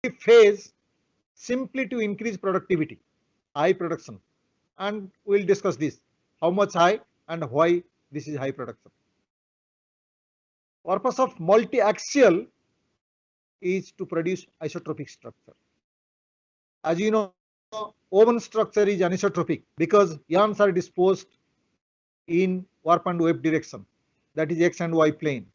multi-phase simply to increase productivity, high production. And we'll discuss this, how much high and why this is high production. Purpose of multi-axial is to produce isotropic structure. As you know, woven structure is anisotropic because yarns are disposed in warp and wave direction, that is x and y plane.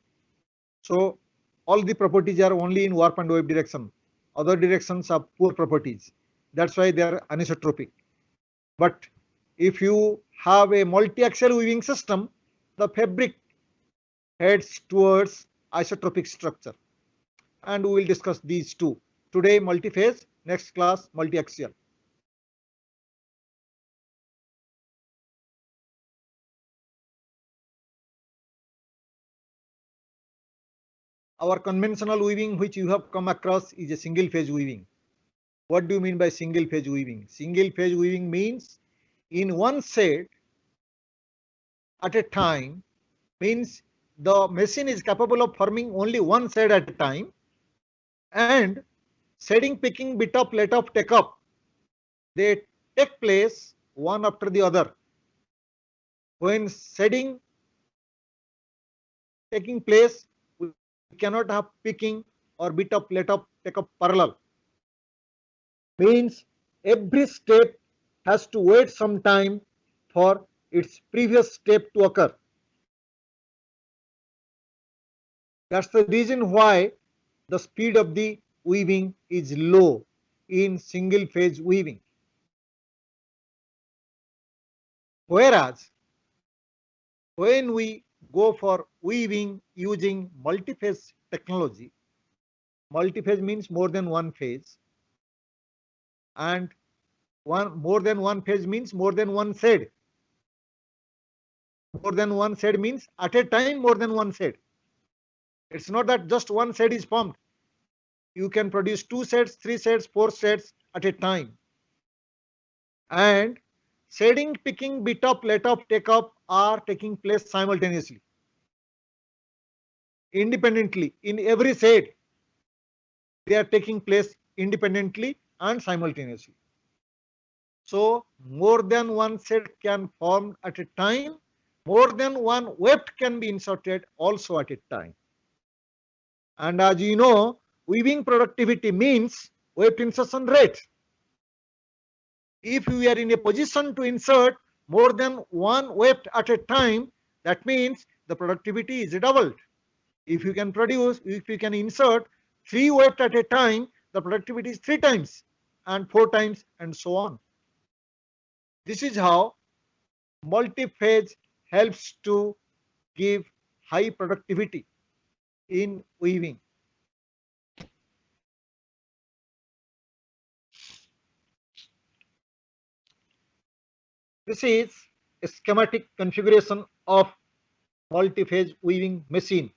So all the properties are only in warp and wave direction. Other directions have poor properties. That's why they are anisotropic. But if you have a multi-axial weaving system, the fabric heads towards isotropic structure. And we will discuss these two. Today multi-phase, next class multi-axial. Our conventional weaving which you have come across is a single phase weaving. What do you mean by single phase weaving? Single phase weaving means in one set at a time, means the machine is capable of forming only one set at a time, and setting, picking, bit up, let up, take up, they take place one after the other. When setting taking place, we cannot have picking or bit up, let up, take up parallel. Means every step has to wait some time for its previous step to occur. That's the reason why the speed of the weaving is low in single phase weaving. Whereas when we go for weaving using multi-phase technology, multi-phase means more than one phase, and more than one phase means more than one thread. More than one thread means at a time more than one thread. It's not that just one thread is formed. You can produce 2 sets, 3 sets, 4 sets at a time. And threading, picking, bit up, let up, take up are taking place simultaneously, independently. In every thread, they are taking place independently and simultaneously. So more than one set can form at a time. More than one weft can be inserted also at a time. And as you know, weaving productivity means weft insertion rate. If we are in a position to insert more than one weft at a time, that means the productivity is doubled. If you can insert 3 weft at a time, the productivity is 3 times and 4 times and so on. This is how multi-phase helps to give high productivity in weaving. This is a schematic configuration of multi-phase weaving machine.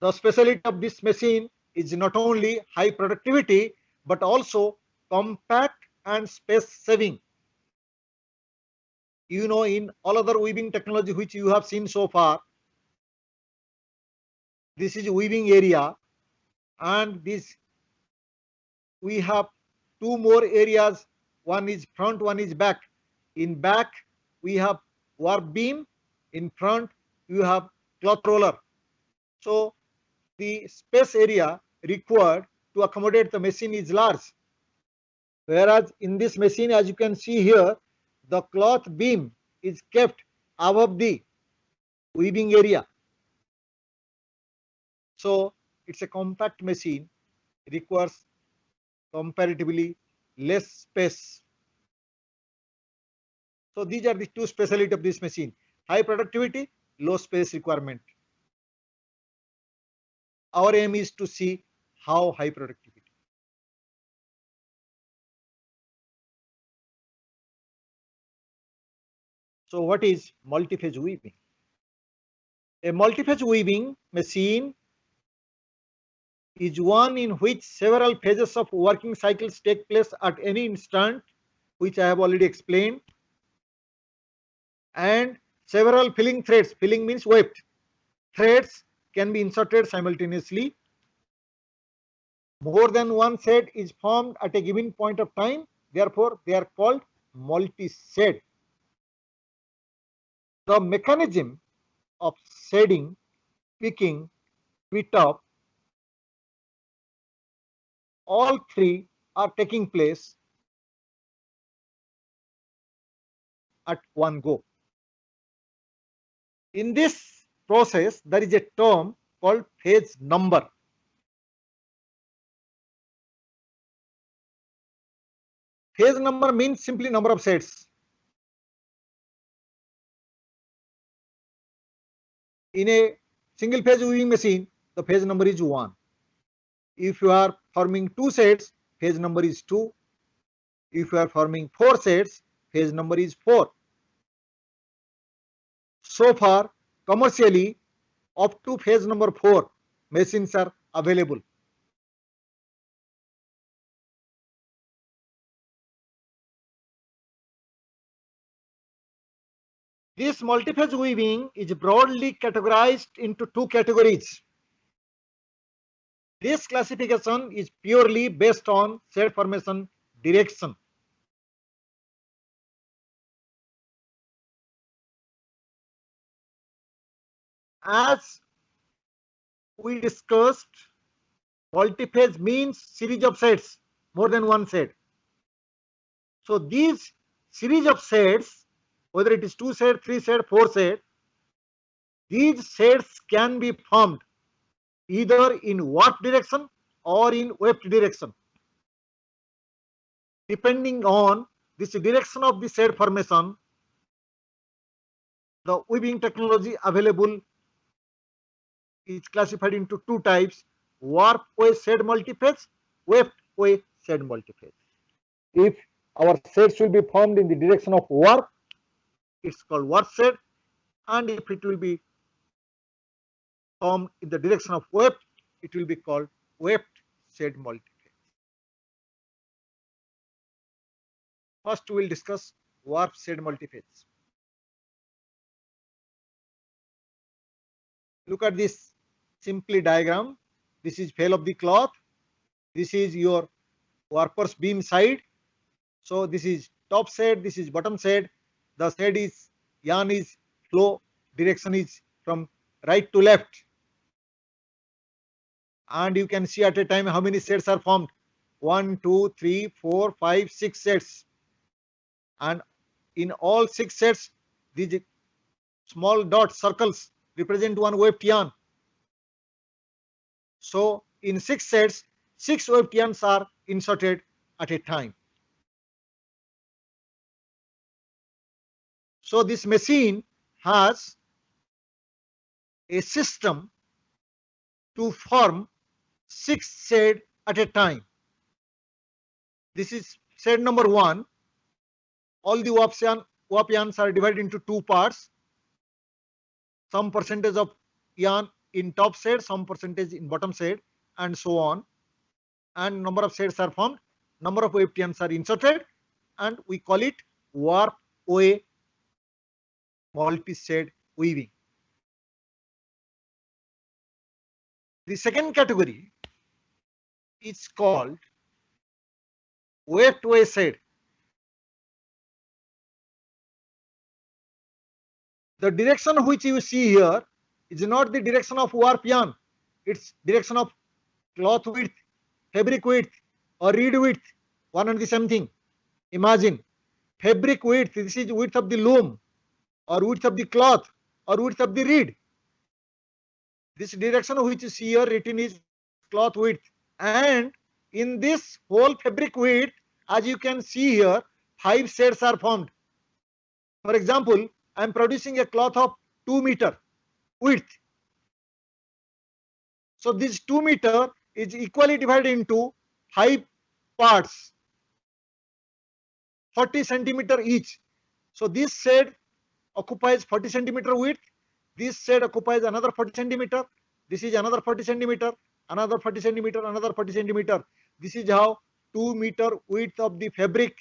The specialty of this machine is not only high productivity but also compact and space saving. You know, in all other weaving technology which you have seen so far, this is weaving area, and this we have 2 more areas. One is front, one is back. In back we have warp beam, in front you have cloth roller. So the space area required to accommodate the machine is large. Whereas in this machine, as you can see here, the cloth beam is kept above the weaving area. So it's a compact machine, requires comparatively less space. So these are the 2 specialties of this machine: high productivity, low space requirement. Our aim is to see how high productivity. So what is multi-phase weaving? A multi-phase weaving machine is one in which several phases of working cycles take place at any instant, which I have already explained, and several filling threads, filling means weft, threads can be inserted simultaneously. More than one shade is formed at a given point of time. Therefore, they are called multi-shade. The mechanism of shading, picking, fit-up, all three are taking place at one go. In this process, there is a term called phase number. Phase number means simply number of shades. In a single phase weaving machine, the phase number is 1. If you are forming 2 shades, phase number is 2. If you are forming 4 shades, phase number is 4. So far, commercially, up to phase number 4, machines are available. This multiphase weaving is broadly categorized into 2 categories. This classification is purely based on shade formation direction. As we discussed, multiphase means series of shades, more than one shade. So these series of shades, whether it is 2 shade, 3 shade, 4 shade, these shades can be formed either in warp direction or in weft direction. Depending on this direction of the shade formation, the weaving technology available is classified into 2 types: warp way shade multiphase, weft way shade multiphase. If our shades will be formed in the direction of warp, it's called warp shade, and if it will be formed in the direction of weft, it will be called weft shade multiphase. First, we will discuss warp shade multiphase. Look at this simply diagram. This is fail of the cloth. This is your warper's beam side. So this is top shade, this is bottom shade. The shade is yarn is flow, direction is from right to left. And you can see at a time how many shades are formed. 1, 2, 3, 4, 5, 6 shades. And in all 6 shades, these small dot circles represent one weft yarn. So in 6 shades, 6 weft yarns are inserted at a time. So this machine has a system to form 6 shades at a time. This is shade number 1. All the warp yarns are divided into 2 parts. Some percentage of yarn in top shade, some percentage in bottom shade, and so on. And number of shades are formed. Number of weft yarns are inserted, and we call it warp way multi-shade weaving. The second category is called weft way shade. The direction which you see here is not the direction of warp yarn. It's direction of cloth width, fabric width, or reed width, one and the same thing. Imagine fabric width, this is width of the loom, or width of the cloth, or width of the reed. This direction which you see here written is cloth width, and in this whole fabric width, as you can see here, 5 shades are formed. For example, I am producing a cloth of 2 meter width. So this 2 meter is equally divided into 5 parts, 40 centimeter each. So this shade occupies 40 centimeter width. This shade occupies another 40 centimeter. This is another 40 centimeter, another 40 centimeter, another 40 centimeter. This is how 2 meter width of the fabric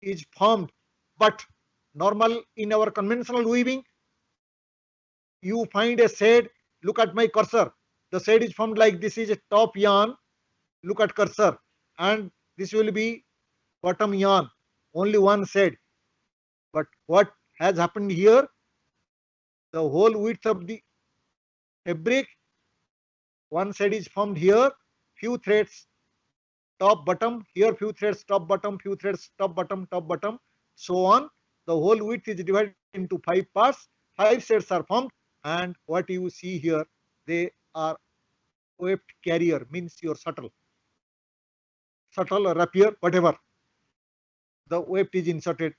is formed. But normal in our conventional weaving, you find a shade Look at my cursor. The shade is formed like this is a top yarn. Look at cursor, and this will be bottom yarn. Only one shade. But what has happened here? The whole width of the fabric, one side is formed here, few threads top bottom, here few threads top bottom, few threads top bottom, so on. The whole width is divided into 5 parts, 5 shades are formed, and what you see here, they are weft carrier, means your shuttle or rapier, whatever. The weft is inserted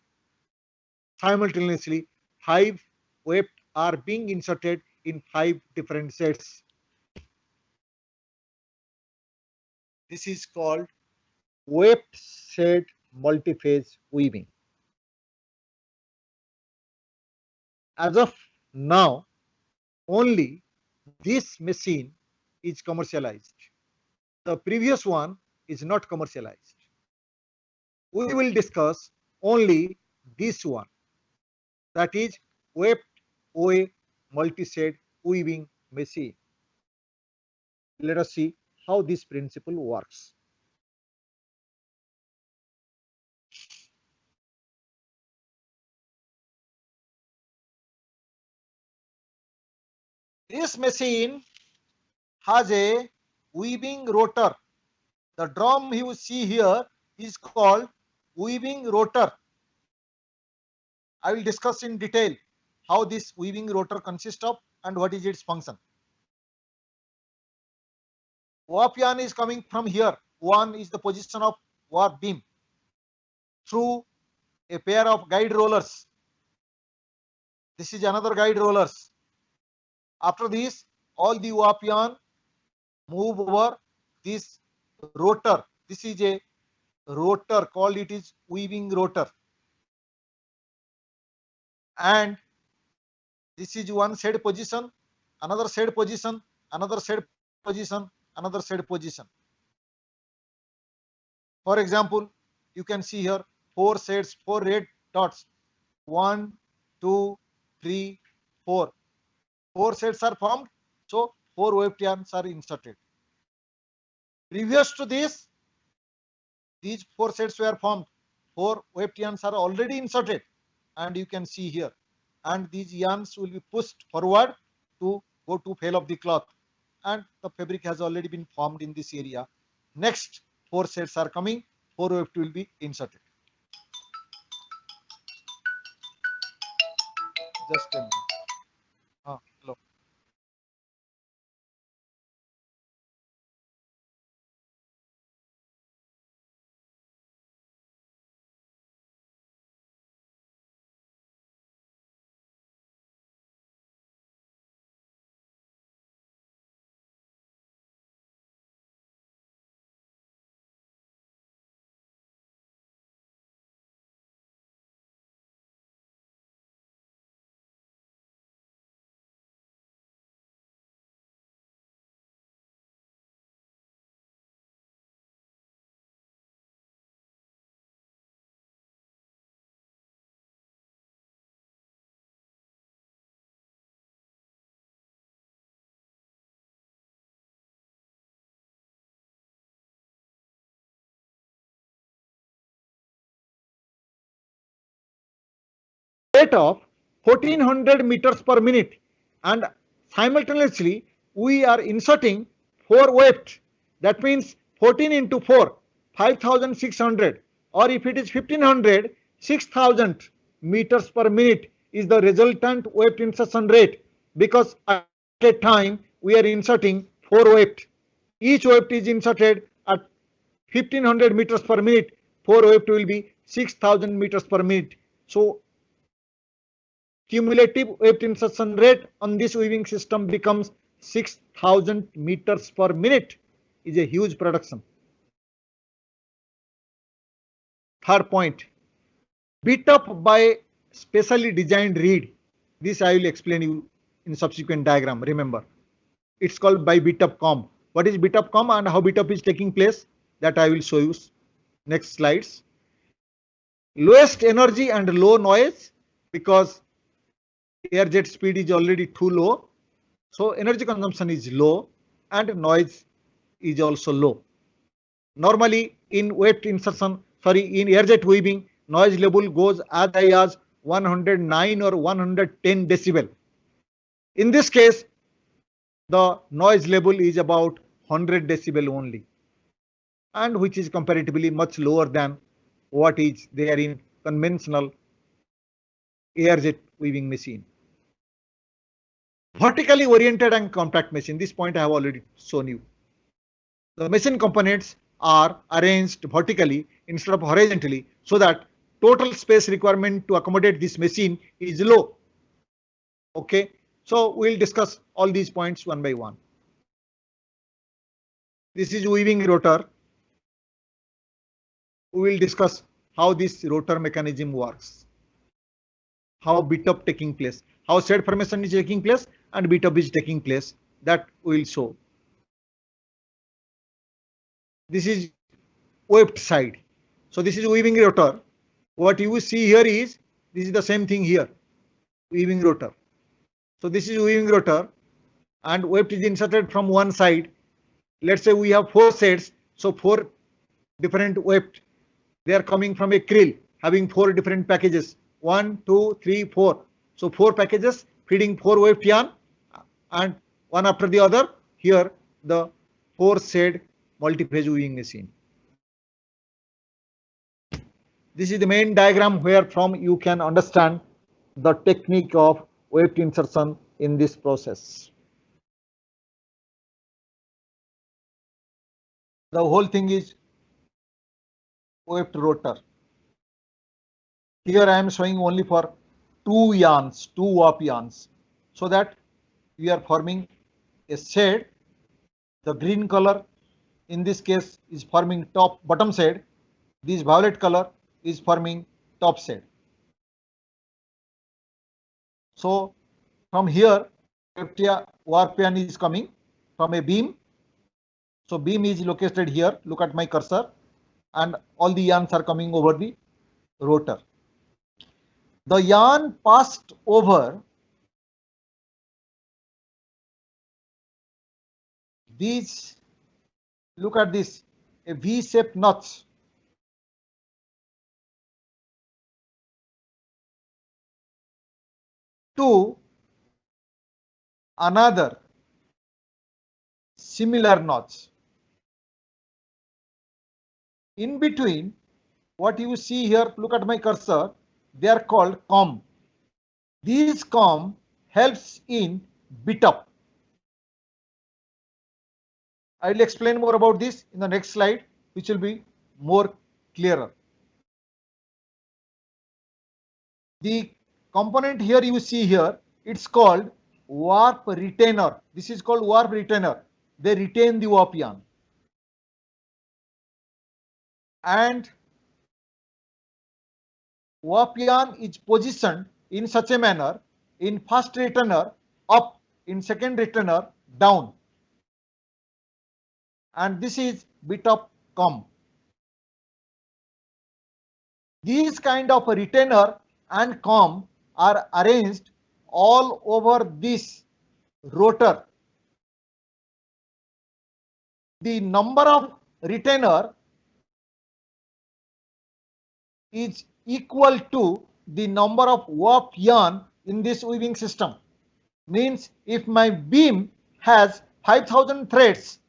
simultaneously. 5 weft are being inserted in 5 different shades. This is called weft shade multiphase weaving. As of now, only this machine is commercialized. The previous one is not commercialized. We will discuss only this one, that is weft OA multi-shade weaving machine. Let us see how this principle works. This machine has a weaving rotor. The drum you see here is called weaving rotor. I will discuss in detail how this weaving rotor consists of and what is its function. Warp yarn is coming from here. One is the position of warp beam through a pair of guide rollers. This is another guide rollers. After this, all the warp yarn move over this rotor. This is a rotor, called it is weaving rotor. And this is one shade position, another shade position, another shade position, another shade position. For example, you can see here 4 shades, 4 red dots. 1, 2, 3, 4. 4 shades are formed, so 4 weft yarns are inserted. Previous to this, these 4 shades were formed. 4 weft yarns are already inserted, and you can see here. And these yarns will be pushed forward to go to fail of the cloth, and the fabric has already been formed in this area. Next 4 shades are coming, 4 weft will be inserted. Just a minute. Hello. Rate of 1400 meters per minute, and simultaneously we are inserting 4 weft. That means 14 into 4, 5600, or if it is 1500, 6000 meters per minute is the resultant weft insertion rate, because at a time we are inserting 4 weft. Each weft is inserted at 1500 meters per minute. 4 weft will be 6000 meters per minute. So cumulative weft insertion rate on this weaving system becomes 6000 meters per minute. Is a huge production. Third point, beat up by specially designed reed. This I will explain you in subsequent diagram. Remember, it's called by beat up comb. What is beat up comb and how beat up is taking place, that I will show you next slides. Lowest energy and low noise, because air jet speed is already too low. So energy consumption is low and noise is also low. Normally in weft insertion, in air jet weaving, noise level goes as high as 109 or 110 decibel. In this case, the noise level is about 100 decibel only, and which is comparatively much lower than what is there in conventional air jet weaving machine. Vertically oriented and compact machine, this point I have already shown you. The machine components are arranged vertically instead of horizontally, so that total space requirement to accommodate this machine is low. Okay, so we'll discuss all these points one by one. This is weaving rotor. We will discuss how this rotor mechanism works, how bit up taking place, how shade formation is taking place and bit up is taking place, that we will show. This is weft side. So this is weaving rotor. What you see here is, this is the same thing here, weaving rotor. So this is weaving rotor and weft is inserted from one side. Let's say we have 4 shades, so 4 different weft. They are coming from a krill having 4 different packages, 1, 2, 3, 4. So 4 packages feeding 4 weft yarn and one after the other. Here the 4 shade multi-phase weaving machine. This is the main diagram where from you can understand the technique of weft insertion in this process. The whole thing is weft rotor. Here I am showing only for 2 yarns, 2 warp yarns, so that we are forming a shade. The green color in this case is forming bottom shade. This violet color is forming top shade. So from here, warp yarn is coming from a beam. So beam is located here. Look at my cursor, and all the yarns are coming over the rotor. The yarn passed over these, look at this, a V-shaped notch. To another similar notch. In between, what you see here, look at my cursor, they are called comb. This comb helps in bit up. I will explain more about this in the next slide, which will be more clearer. The component here you see here, it's called warp retainer. This is called warp retainer. They retain the warp yarn. And warp yarn is positioned in such a manner, in first retainer up, in second retainer down. And this is bit up comb. These kind of retainer and comb are arranged all over this rotor. The number of retainer is equal to the number of warp yarn in this weaving system. Means if my beam has 5000 threads,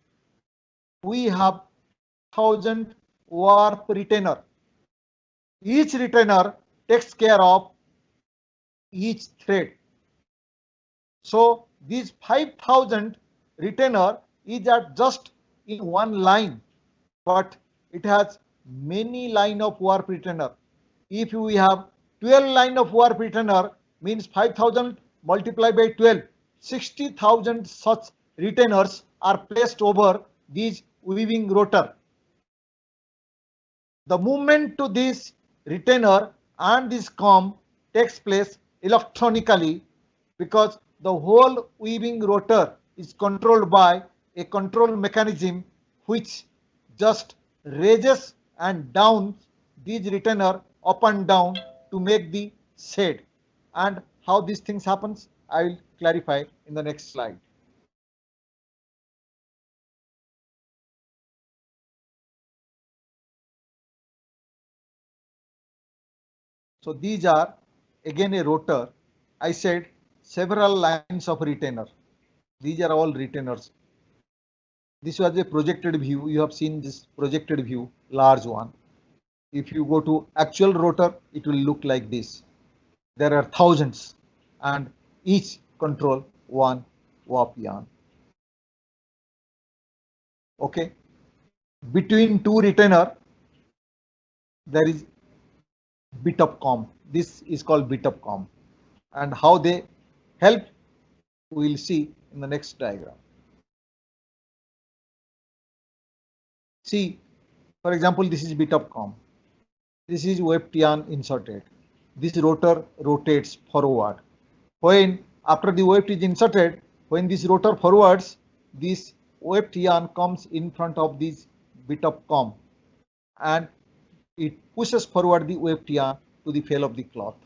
we have 1000 warp retainer. Each retainer takes care of each thread. So these 5000 retainer is at just in one line, but it has many line of warp retainer. If we have 12 line of warp retainer, means 5000 multiplied by 12, 60,000 such retainers are placed over these weaving rotor. The movement to this retainer and this comb takes place electronically, because the whole weaving rotor is controlled by a control mechanism which just raises and downs these retainer up and down to make the shade. And how these things happens, I will clarify in the next slide. So these are again a rotor. I said several lines of retainer. These are all retainers. This was a projected view. You have seen this projected view, large one. If you go to actual rotor, it will look like this. There are thousands and each control one warp yarn. Okay. Between two retainer, there is bit of com. This is called bit of com. And how they help, we will see in the next diagram. See, for example, this is bit of com. This is weft yarn inserted. This rotor rotates forward. When after the weft is inserted, when this rotor forwards, this weft yarn comes in front of this bit of com and it pushes forward the weft yarn to the fall of the cloth.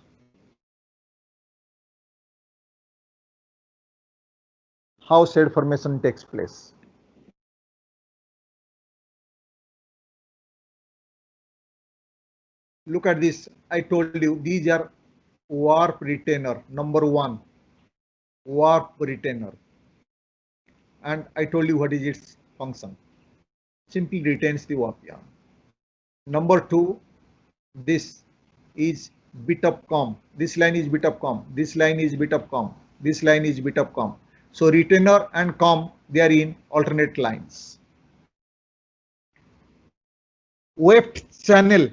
How shade formation takes place. Look at this. I told you these are warp retainer. Number one, warp retainer. And I told you what is its function. Simply retains the warp yarn. Number two, this is bit of com. This line is bit of com. This line is bit of com. This line is bit of com. So retainer and com, they are in alternate lines. Weft channel.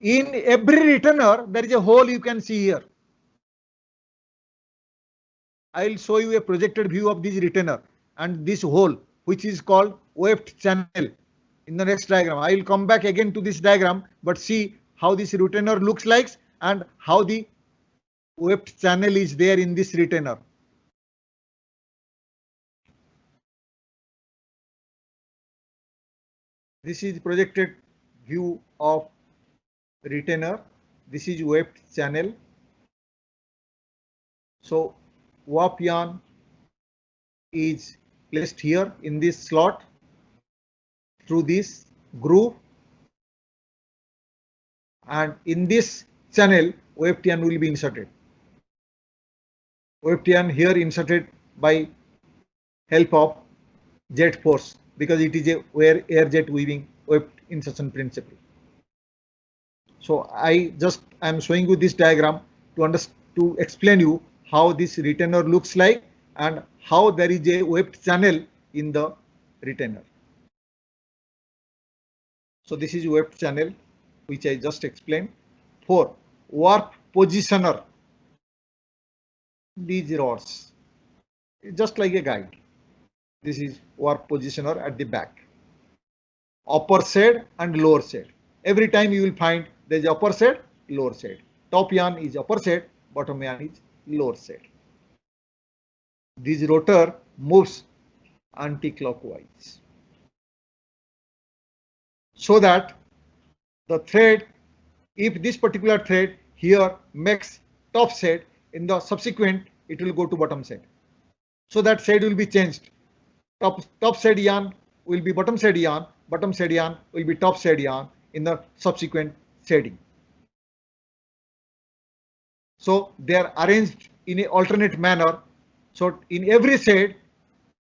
In every retainer, there is a hole you can see here. I will show you a projected view of this retainer and this hole, which is called weft channel. In the next diagram, I will come back again to this diagram, but see how this retainer looks like and how the weft channel is there in this retainer. This is projected view of retainer. This is weft channel. So warp yarn is placed here in this slot through this groove, and in this channel weft yarn will be inserted. Weft yarn here inserted by help of jet force because it is a air jet weaving weft insertion principle. So I am showing you this diagram to explain you how this retainer looks like and how there is a weft channel in the retainer. So this is weft channel which I just explained. 4. Warp positioner. These rods, just like a guide. This is warp positioner at the back. Upper shade and lower shade. Every time you will find there is upper shade, lower shade. Top yarn is upper shade, bottom yarn is lower shade. This rotor moves anti-clockwise so that the thread, if this particular thread here makes top shade, in the subsequent it will go to bottom shade. So that shade will be changed. Top shade yarn will be bottom shade yarn, bottom shade yarn will be top shade yarn in the subsequent shading. So they are arranged in an alternate manner. So in every shade,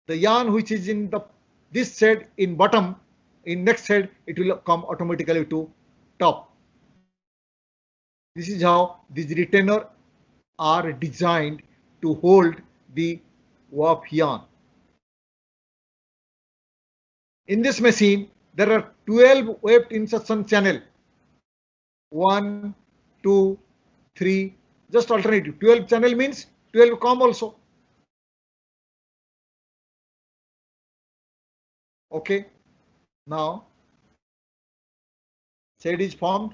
the yarn which is in this shade in bottom, in next shade it will come automatically to top. This is how these retainer are designed to hold the warp yarn. In this machine, there are 12 weft insertion channel. 1, 2, 3, just alternative. 12 channel means 12 com also. Okay. Now, shade is formed.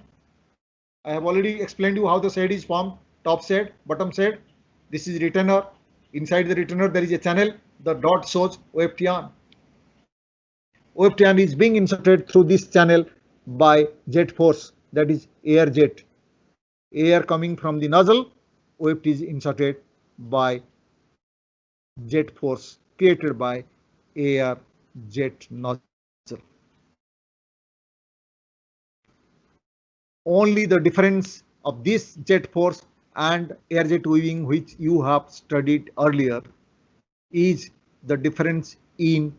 I have already explained you how the shade is formed. Top shade, bottom shade. This is retainer. Inside the retainer, there is a channel. The dot shows weft yarn. Weft yarn is being inserted through this channel by jet force, that is air jet. Air coming from the nozzle, weft is inserted by jet force created by air jet nozzle. Only the difference of this jet force and air jet weaving which you have studied earlier is the difference in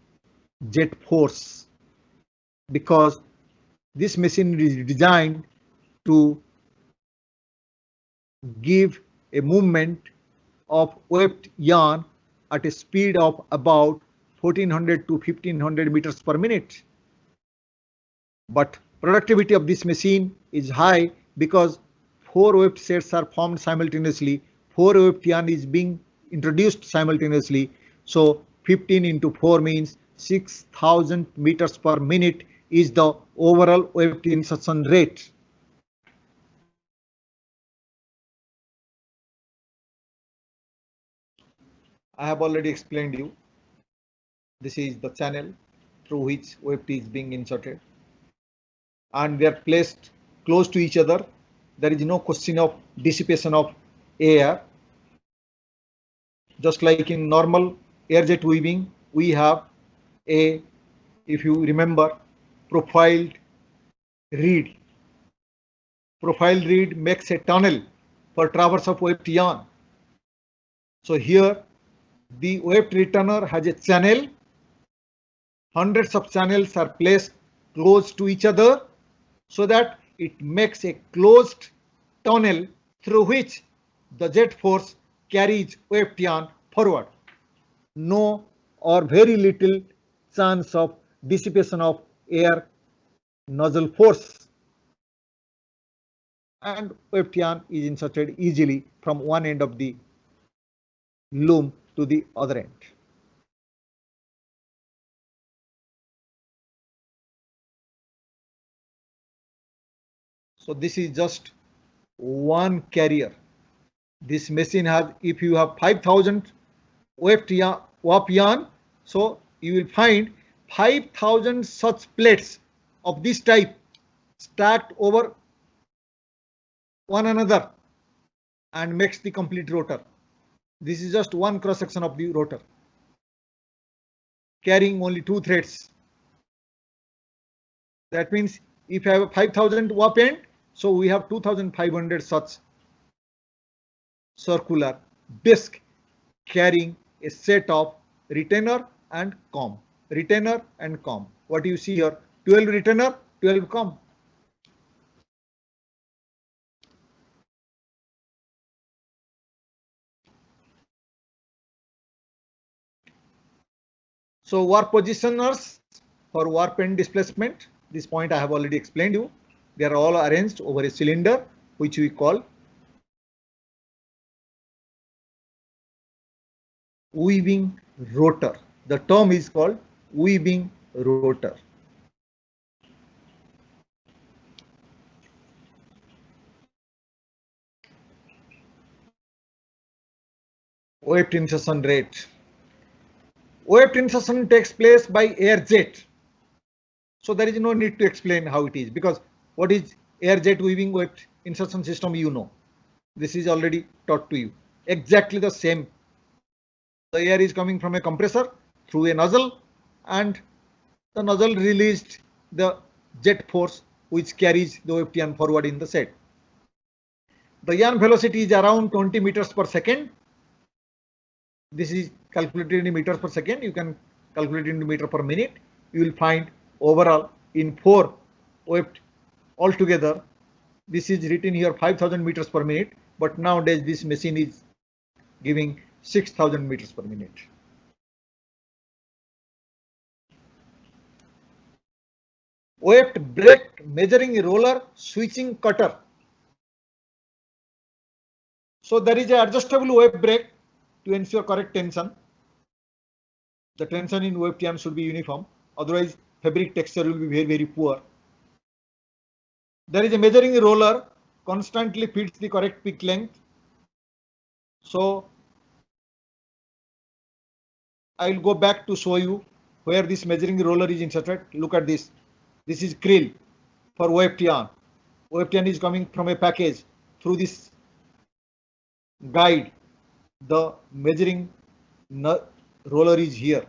jet force, because this machine is designed to give a movement of weft yarn at a speed of about 1400 to 1500 meters per minute. But productivity of this machine is high because 4 weft sets are formed simultaneously, 4 weft yarn is being introduced simultaneously. So 15 into 4 means 6000 meters per minute is the overall weft insertion rate. I have already explained you. This is the channel through which weft is being inserted, and they are placed close to each other. There is no question of dissipation of air. Just like in normal air jet weaving, we have a, if you remember, profiled reed. Profiled reed makes a tunnel for traverse of weft yarn. So here the weft returner has a channel. Hundreds of channels are placed close to each other so that it makes a closed tunnel through which the jet force carries weft yarn forward. No or very little chance of dissipation of air nozzle force, and weft yarn is inserted easily from one end of the loom to the other end. So this is just one carrier. This machine has, if you have 5000 weft yarn, so you will find 5000 such plates of this type stacked over one another and makes the complete rotor. This is just one cross section of the rotor carrying only 2 threads. That means if you have a 5000 warp end, so we have 2500 such circular disc carrying a set of retainer and comb. Retainer and comb. What do you see here? 12 retainer, 12 comb. So warp positioners for warp end displacement. This point I have already explained you. They are all arranged over a cylinder which we call weaving rotor. The term is called weaving rotor. Weft insertion rate. Weft insertion takes place by air jet. So there is no need to explain how it is, because what is air jet weaving weft insertion system, you know. This is already taught to you. Exactly the same. The air is coming from a compressor through a nozzle, and the nozzle released the jet force which carries the weft yarn forward in the set. The yarn velocity is around 20 meters per second. This is calculated in meters per second. You can calculate in meter per minute. You will find overall in 4 weft altogether. This is written here 5000 meters per minute, but nowadays this machine is giving 6000 meters per minute. Weft brake measuring roller switching cutter. So there is an adjustable weft brake to ensure correct tension. The tension in weft yarn should be uniform, otherwise fabric texture will be very poor. There is a measuring roller, constantly feeds the correct peak length. So I will go back to show you where this measuring roller is inserted. Look at this. This is krill for weft yarn. Weft yarn is coming from a package through this guide. The measuring roller is here.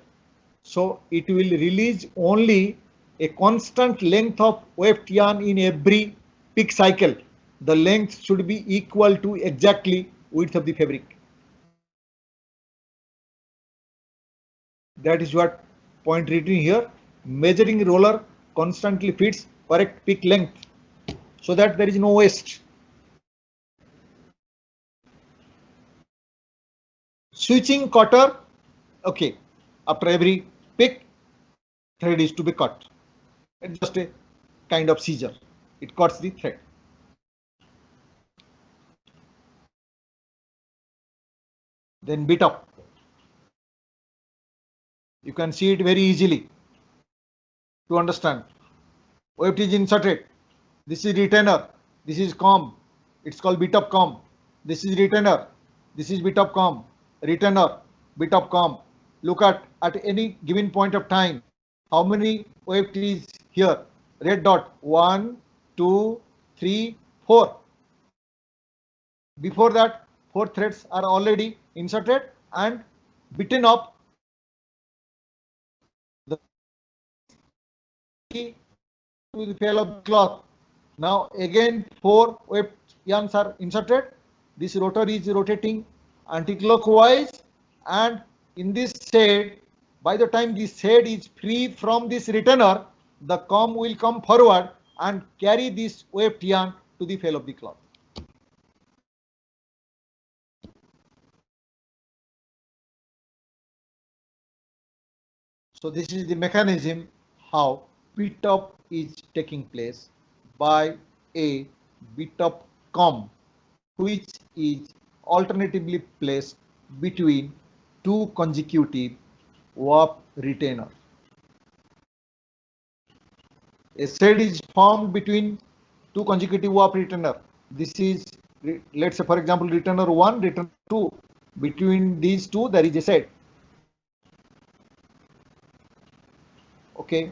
So it will release only a constant length of weft yarn in every peak cycle. the length should be equal to exactly width of the fabric. That is what point written here. Measuring roller constantly fits correct peak length so that there is no waste. Switching cutter, okay, after every pick, thread is to be cut. It's just a kind of scissor. It cuts the thread. Then bit up. You can see it very easily to understand. Weft is inserted. This is retainer. This is comb. It's called bit up comb. This is retainer. This is bit up comb. Retainer, bit up comb. Look at any given point of time. How many weft is here? Red dot. 1, 2, 3, 4. Before that, 4 threads are already inserted and bitten up. To the fail of cloth. Now again 4 weft yarns are inserted. This rotor is rotating anti-clockwise, and in this shade, by the time this shade is free from this retainer, the comb will come forward and carry this weft yarn to the fail of the cloth. So this is the mechanism how bit up is taking place by a bit up comb, which is alternatively placed between 2 consecutive warp retainers. A thread is formed between 2 consecutive warp retainer. This is, let's say for example, retainer 1, retainer 2. Between these two there is a thread. Okay.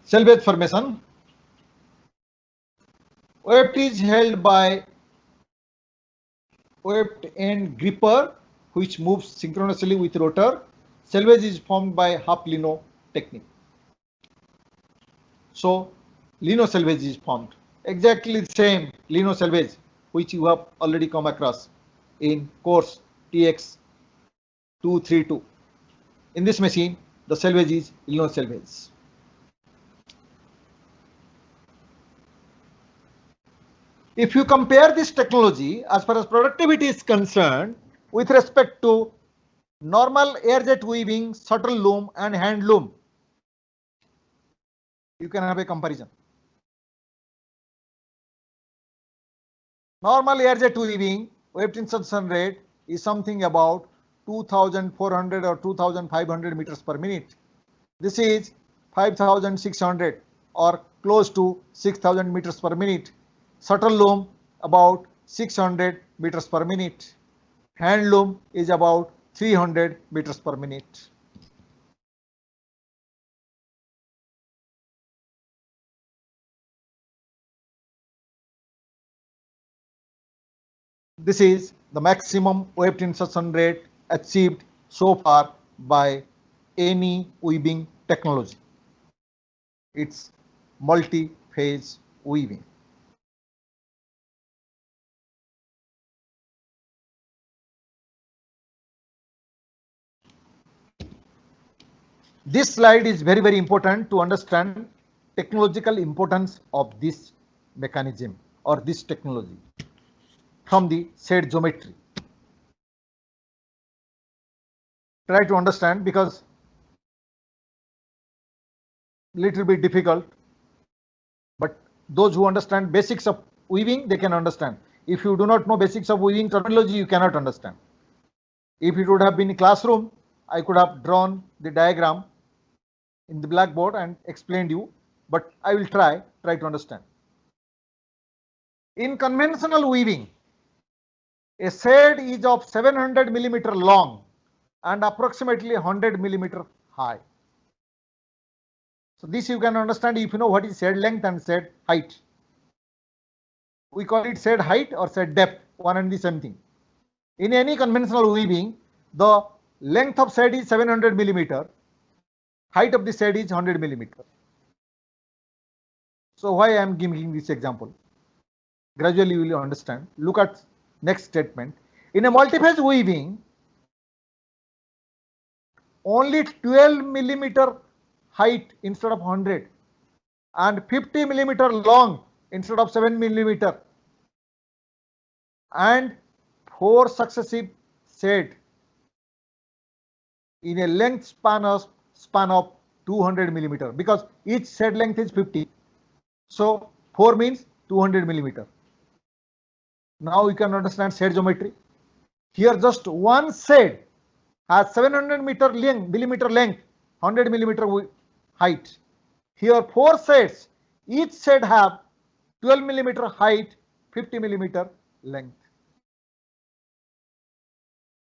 Selvage formation. Weft is held by weft end gripper, which moves synchronously with rotor. Selvage is formed by half lino technique. So lino selvage is formed. Exactly the same lino selvage which you have already come across in course TX 232. In this machine, the selvage is lino selvage. If you compare this technology as far as productivity is concerned with respect to normal air jet weaving, shuttle loom and hand loom, you can have a comparison. Normal air jet weaving weft insertion rate is something about 2400 or 2500 meters per minute. This is 5600 or close to 6000 meters per minute. Shuttle loom about 600 meters per minute. Hand loom is about 300 meters per minute. This is the maximum weft insertion rate achieved so far by any weaving technology. It's multi-phase weaving. This slide is very, very important to understand technological importance of this mechanism or this technology from the said geometry. Try to understand because little bit difficult, but those who understand basics of weaving, they can understand. If you do not know basics of weaving terminology, you cannot understand. If it would have been a classroom, I could have drawn the diagram in the blackboard and explained you, but I will try to understand. In conventional weaving, a thread is of 700 millimeter long and approximately 100 millimeter high. So this you can understand if you know what is thread length and thread height. We call it thread height or thread depth, one and the same thing. In any conventional weaving, the length of thread is 700 millimeter, height of the thread is 100 millimeter. So why I am giving this example? Gradually you will understand. Look at next statement. In a multiphase weaving, only 12 millimeter height instead of 100 and 50 millimeter long instead of 7 millimeter and 4 successive set in a length span of 200 millimeter, because each set length is 50. So 4 means 200 millimeter. Now you can understand set geometry. Here just one set has 700 millimeter length, 100 millimeter height. Here 4 sets, each set have 12 millimeter height, 50 millimeter length.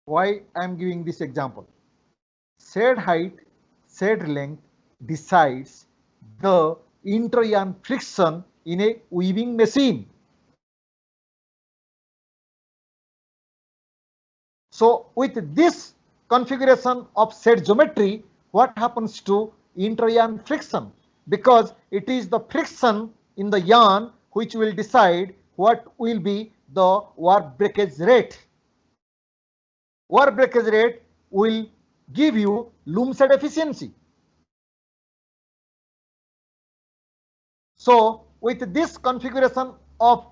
Why I am giving this example? Set height, set length decides the inter-yarn friction in a weaving machine. So with this configuration of set geometry, what happens to inter-yarn friction? Because it is the friction in the yarn which will decide what will be the warp breakage rate. Warp breakage rate will give you loom set efficiency. So with this configuration of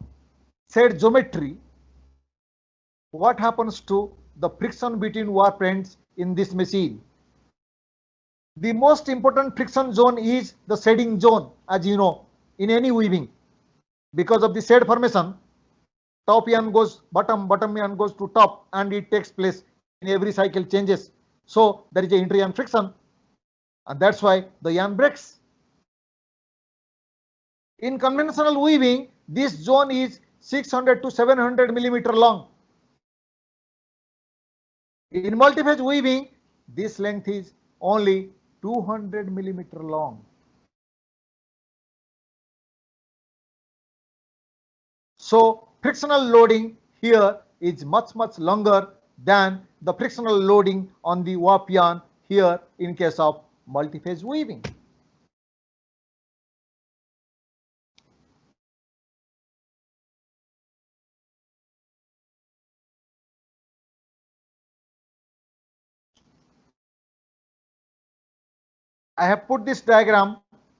set geometry, what happens to the friction between warp ends in this machine? The most important friction zone is the shading zone, as you know, in any weaving. Because of the shade formation, top yarn goes bottom, bottom yarn goes to top, and it takes place in every cycle changes. So there is a inter-yarn friction, and that's why the yarn breaks. In conventional weaving, this zone is 600 to 700 millimeter long. In multiphase weaving, this length is only 200 millimeter long. So frictional loading here is much longer than the frictional loading on the warp yarn here in case of multiphase weaving. I have put this diagram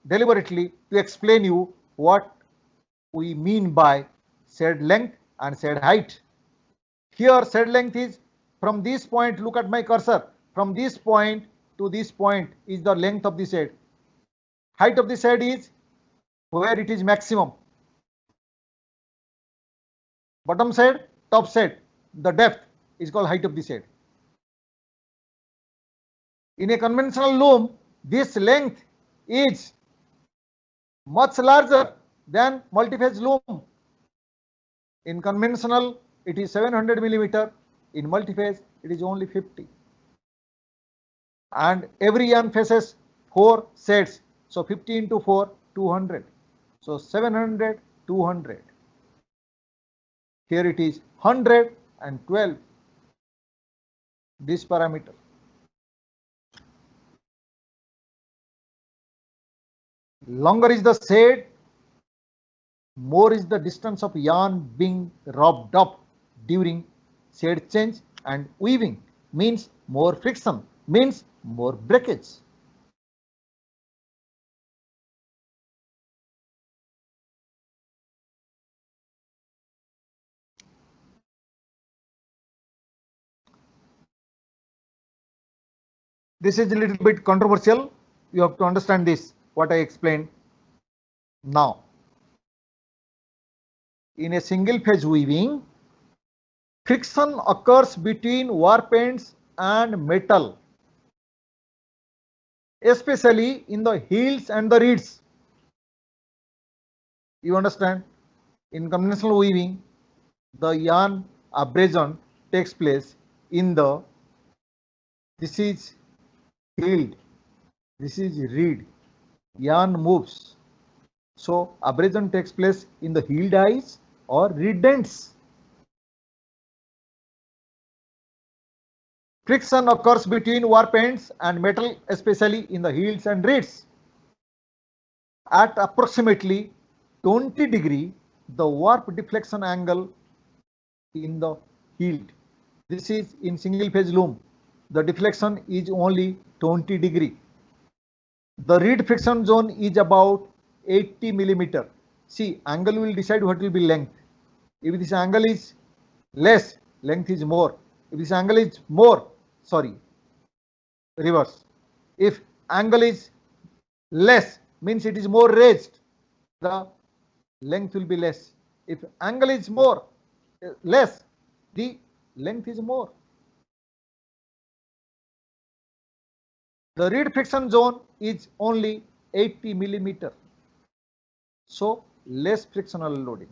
deliberately to explain you what we mean by said length and said height. Here said length is from this point, look at my cursor, from this point to this point is the length of the said. Height of the said is where it is maximum. Bottom said, top said, the depth is called height of the said. In a conventional loom, this length is much larger than multiphase loom. In conventional, it is 700 millimeter. In multiphase, it is only 50. And every yarn faces 4 sets. So 50 into 4, 200. So 700, 200. Here it is 112. This parameter. Longer is the set, more is the distance of yarn being rubbed up during shade change, and weaving means more friction, means more breakage. This is a little bit controversial. You have to understand this, what I explained now. In a single phase weaving, friction occurs between warp ends and metal, especially in the heels and the reeds. You understand? In conventional weaving, the yarn abrasion takes place in the, this is heeled, this is reed, yarn moves. So abrasion takes place in the heeled eyes or reed ends. Friction occurs between warp ends and metal, especially in the heels and reeds, at approximately 20 degree the warp deflection angle in the yield. This is in single phase loom. The deflection is only 20 degree. The reed friction zone is about 80 millimeter. See, angle will decide what will be length. If this angle is less, length is more. If this angle is more, sorry, reverse. If angle is less, means it is more raised, the length will be less. If angle is more, less, the length is more. The reed friction zone is only 80 millimeter. So less frictional loading.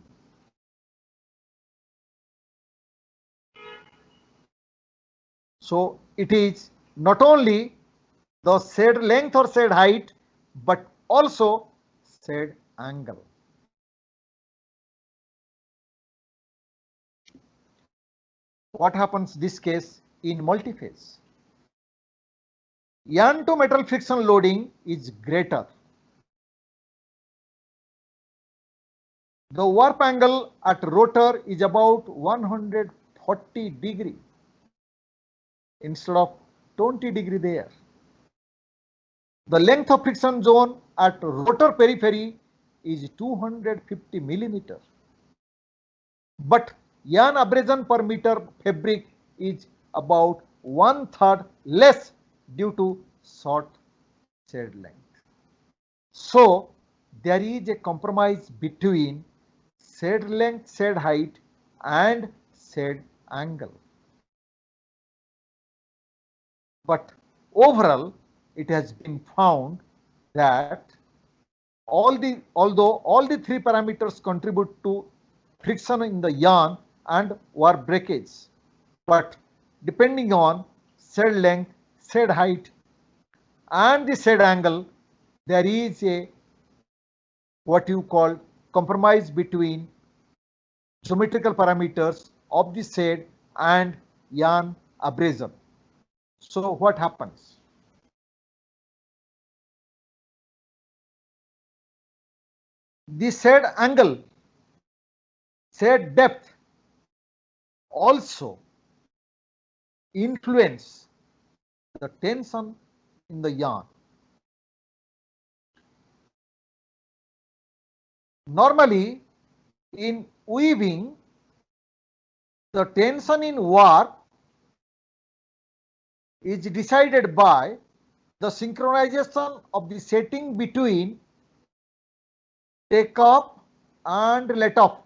So it is not only the said length or said height, but also said angle. What happens this case in multiphase? Yarn to metal friction loading is greater. The warp angle at rotor is about 140 degree instead of 20 degree there. The length of friction zone at rotor periphery is 250 millimeter. But yarn abrasion per meter fabric is about 1/3 less due to short said length. So there is a compromise between said length, said height and said angle. But overall, it has been found that although all the three parameters contribute to friction in the yarn and warp breakage, but depending on said length, said height and the said angle, there is a what you call compromise between geometrical parameters of the said and yarn abrasion. So what happens? The said angle, said depth also influence the tension in the yarn. Normally, in weaving, the tension in warp is decided by the synchronization of the setting between take off and let off.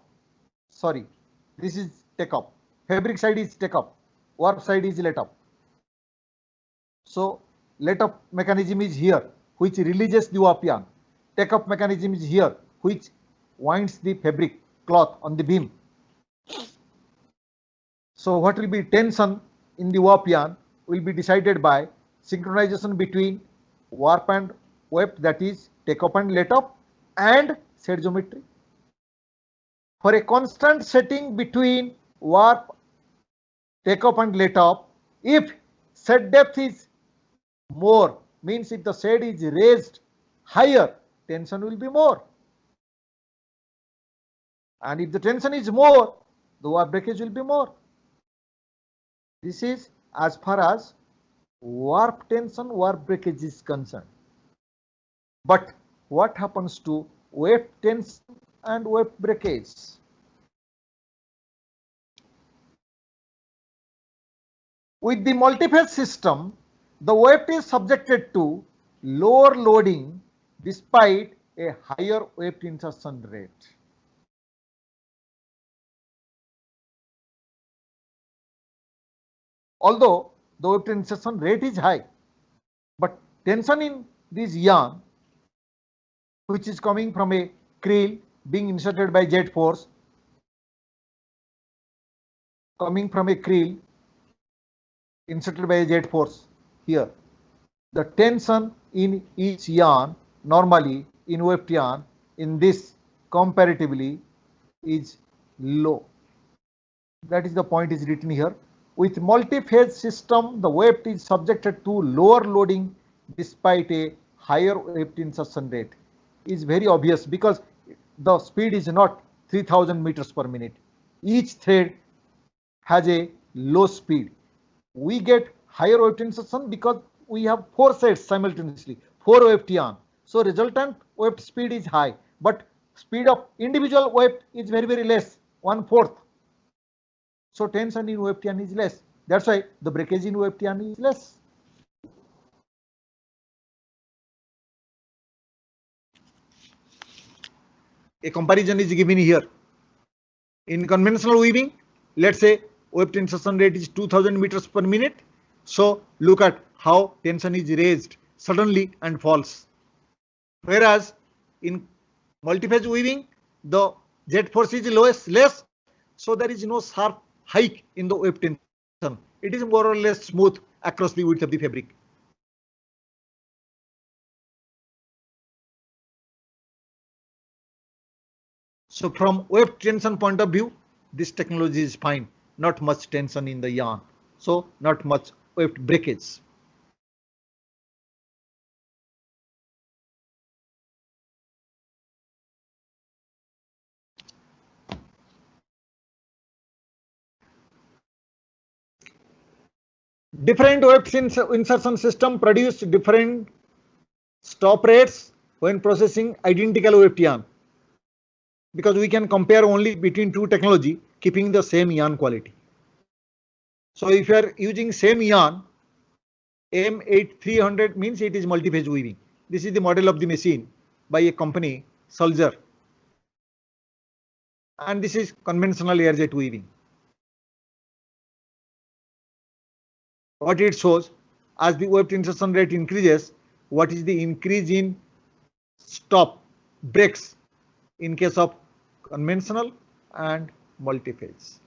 Sorry, this is take off. Fabric side is take off, warp side is let off. So let off mechanism is here, which releases the warp yarn. Take off mechanism is here, which winds the fabric cloth on the beam. So what will be tension in the warp yarn will be decided by synchronization between warp and weft, that is take off and let off, and said geometry. For a constant setting between warp, take off and let off, if set depth is more, means if the set is raised higher, tension will be more. And if the tension is more, the warp breakage will be more. This is as far as warp tension, warp breakage is concerned. But what happens to weft tension and weft breakage? With the multiphase system, the weft is subjected to lower loading despite a higher weft insertion rate. Although the weft insertion rate is high, but tension in this yarn, which is coming from a creel being inserted by jet force, coming from a creel inserted by a jet force here, the tension in each yarn normally in weft yarn in this comparatively is low. That is the point is written here. With multi-phase system, the weft is subjected to lower loading despite a higher weft insertion rate. Is very obvious because the speed is not 3000 meters per minute. Each thread has a low speed. We get higher wave insertion because we have 4 sets simultaneously, 4 OFT on. So resultant wave speed is high, but speed of individual wave is very less, 1/4. So tension in OFT on is less. That's why the breakage in OFT on is less. A comparison is given here. In conventional weaving, let's say wave insertion rate is 2000 meters per minute. So look at how tension is raised suddenly and falls. Whereas in multiphase weaving, the jet force is less, so there is no sharp hike in the wave tension. It is more or less smooth across the width of the fabric. So from wave tension point of view, this technology is fine. Not much tension in the yarn. So not much wave breakage. Different wave insertion system produce different stop rates when processing identical wave yarn, because we can compare only between two technology keeping the same yarn quality. So if you are using same yarn, M8300 means it is multiphase weaving. This is the model of the machine by a company, Sulzer, and this is conventional air-jet weaving. What it shows, as the wave insertion rate increases, what is the increase in stop breaks in case of conventional and multiphase.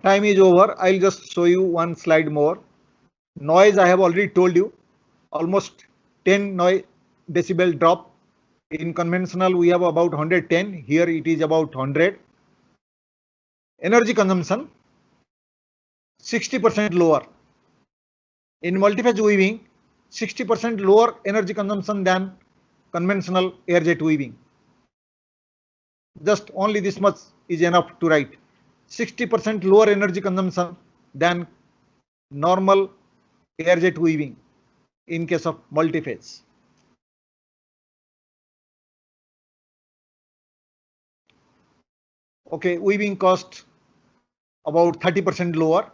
Time is over. I'll just show you one slide more. Noise, I have already told you, almost 10 noise decibel drop. In conventional, we have about 110. Here it is about 100. Energy consumption, 60% lower. In multiphase weaving, 60% lower energy consumption than conventional air-jet weaving. Just only this much is enough to write. 60% lower energy consumption than normal air-jet weaving in case of multiphase. Okay, weaving cost about 30% lower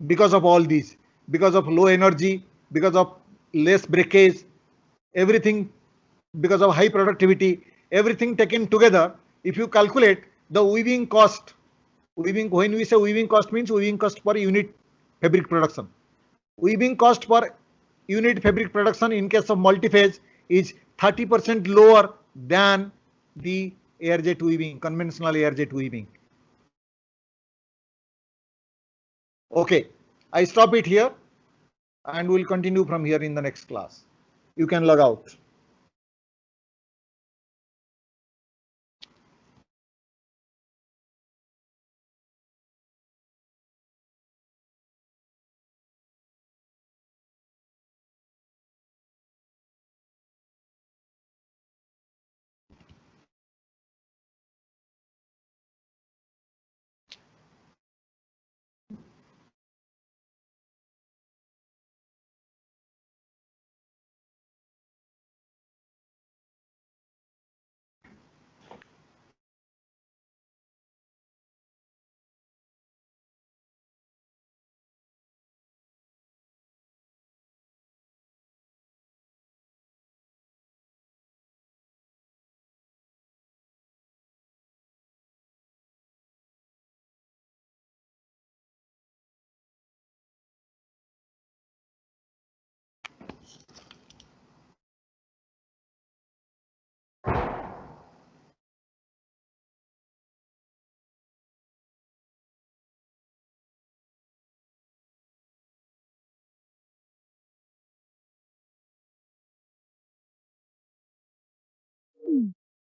because of all these, because of low energy, because of less breakage, everything, because of high productivity, everything taken together. If you calculate the weaving cost, when we say weaving cost means weaving cost per unit fabric production. Weaving cost per unit fabric production in case of multiphase is 30% lower than the air-jet weaving, conventional air-jet weaving. Okay, I stop it here and we'll continue from here in the next class. You can log out.